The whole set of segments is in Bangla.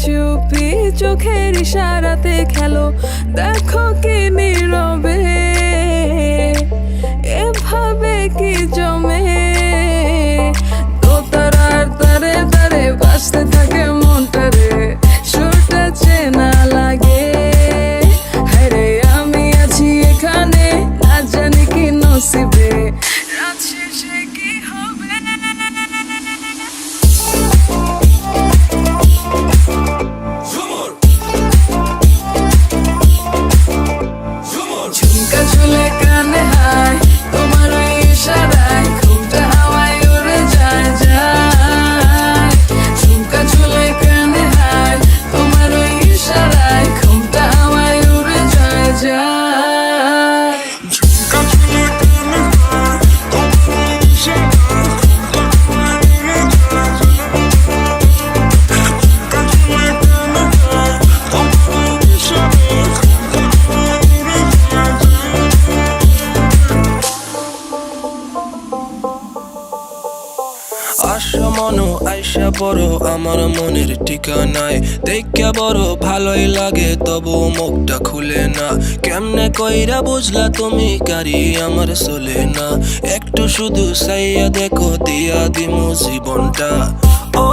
চুপি চোখের ইশারাতে খেলো, দেখো কি নীরবে এভাবে কি জমে। দোতারার তারে তারে বাজতে থাকে মনটারে, সুরটা চেনা লাগে। হ্যারে আমি আছি এখানে, না জানি কি নসিবে, রাত শেষে কি হবে। ঝুমকা ঝুলে কানে হায়, তোমার ওই ইশারায় ঘুমটা হাওয়ায় উড়ে যায় যায়। ঝুমকা ঝুলে কানে হায়, তোমার ওই ইশারায় ঘুমটা হাওয়ায় উড়ে যায় যায়। ঝুমকা ঝুলে কানে হায়, তোমার ওই ইশারায় ঘুমটা হাওয়ায় উড়ে যায় যায়। ঝুমকা ঝুলে কানে হায়, তোমার ওই ইশারায় ঘুমটা হাওয়ায় উড়ে যায় যায়। আশা মনো আইসা বড় আমার মনের ঠিকানায়, দেখা বড় ভালোই লাগে তবু মুখটা খুলে না। কেমনে কইরা বুঝলা তুমি কারি আমার চলে না, একটু শুধু চাইয়া দেখো দিয়া দিমু জীবনটা। ও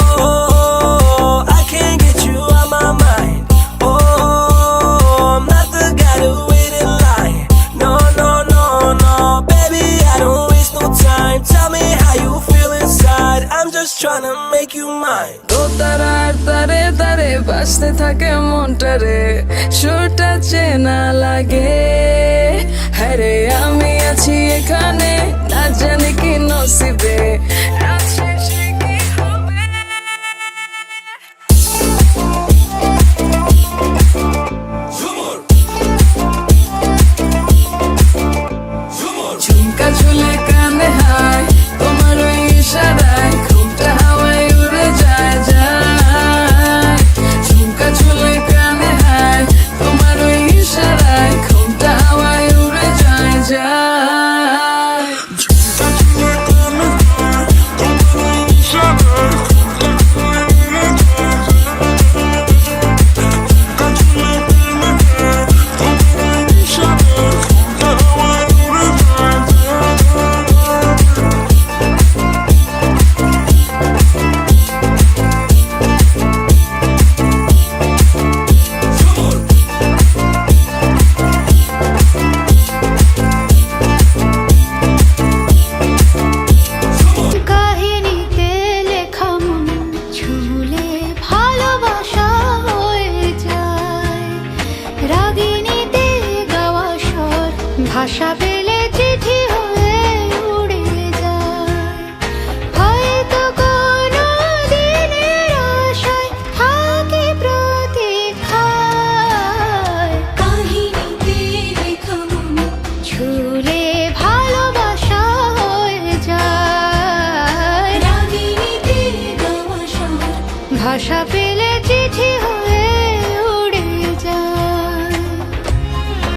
I can't get you out my mind. Oh, I'm not the guy to wait in line. No, no, no, no, baby, I don't waste no time. Tell me how you feel inside. I'm just trying to make you mine. দোতারার তারে তারে বাজতে থাকে মনটারে, সুরটা চেনা লাগে। হ্যারে আমি আছি এখানে, না জানি কি নসিবে,